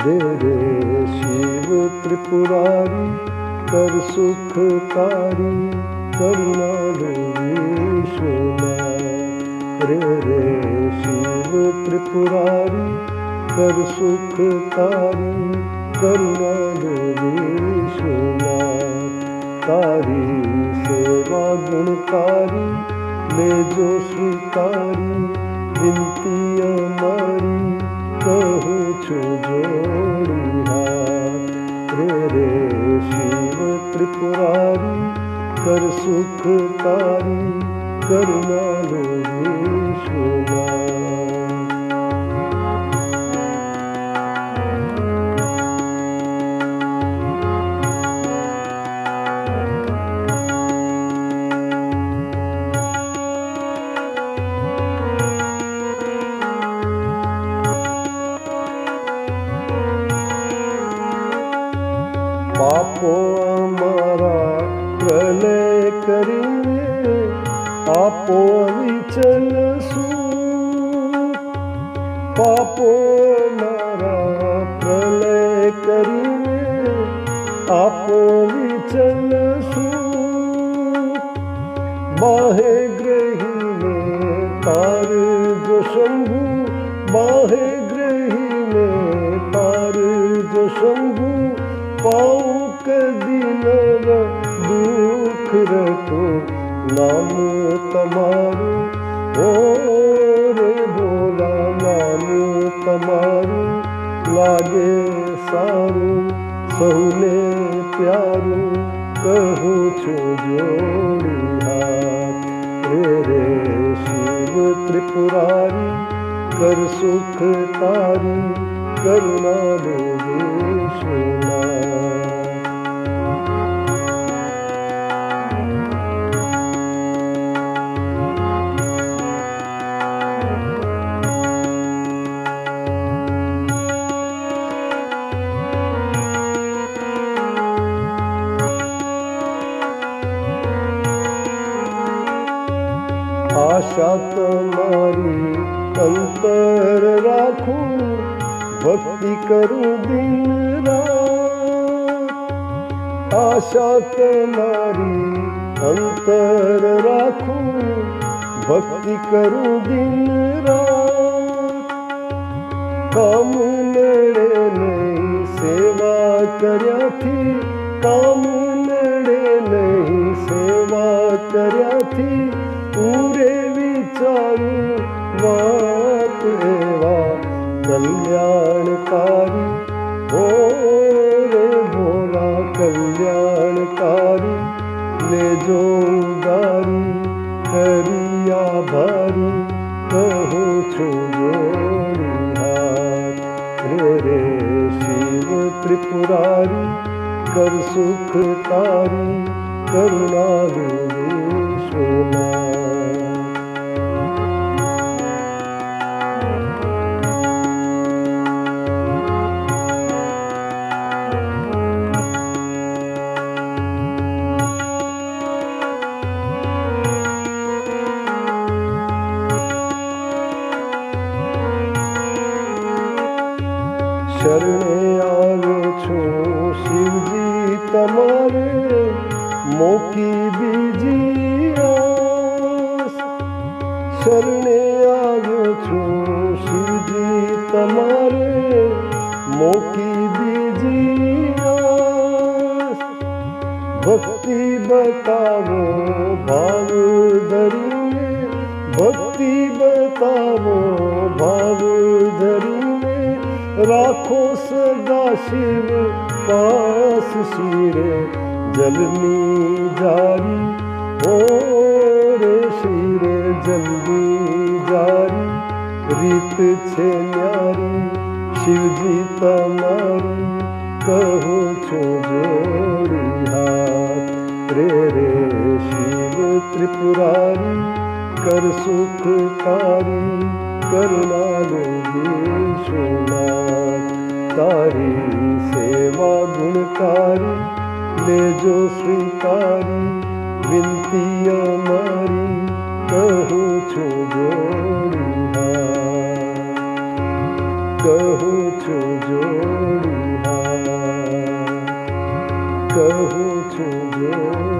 रे रे शिव त्रिपुरारी कर सुखकारी करुणा दो विश्वनाथ। रे रे शिव त्रिपुरारी कर सुखकारी करुणा दो विश्वनाथ। तारी सेवा गुणकारी लेजो स्वीकारी विनती अमारी कहूँ छु जोड़ी हाथ। रे रे शिव त्रिपुरारी कर सुखकारी करुणा लो विश्वनाथ। पापो अमारा प्रलय करिए आपो अविचल सूत। पापो अमारा प्रलय करिए आपो अविचल सूत। बाहे ग्रही में तार जो शंभु बाहे ग्रही में तार जो शंभु पाऊँ कदी नर दुख रटो नाम तमारू। ओ रे भोला नाम तमारू लागे सारू सहुने प्यारू कहूँ छु जोड़ी हाथ। रे रे शिव त्रिपुरारी कर सुखकारी करुणा दो विश्वनाथ। आशा तुम्हारी अंतर राखूं भक्ति करूं दिन रात। आशा तुम्हारी अंतर राखूं भक्ति करूं दिन रात। काम नेड़े नहीं सेवा कर्या थी काम नेड़े नहीं सेवा कर्या थी। पूरे विचारू वात एवा कल्याणकारी। ओ रे भोला कल्याणकारी ले जो उदारी करिया भारी कहूँ छु जोड़ी हाथ। रे रे शिव त्रिपुरारी कर सुखकारी करुणा दो विश्वनाथ। शरणे आव्यो छूं शिवजी तमारे मोकी बीजी आस। शरणे आव्यो छूं शिवजी तमारे मोकी बीजी आस। भक्ति बतावो भाव धरीने भक्ति बतावो भाव धरीने राखो सदा शिव पास शिरे जलनी जारी। ओ रे शिरे जलनी जारी रीत छे न्यारी शिवजी तमारी कहूँ छु जोड़ी हाथ। रे रे शिव त्रिपुरारी कर सुखकारी करुणा लो विश्वनाथ। तारी सेवा गुणकारी ले जो स्वीकारी विनती अमारी कहूँ छु जोड़ी हाथ। कहूँ છું જોડી હાથ, કહું છું જોડી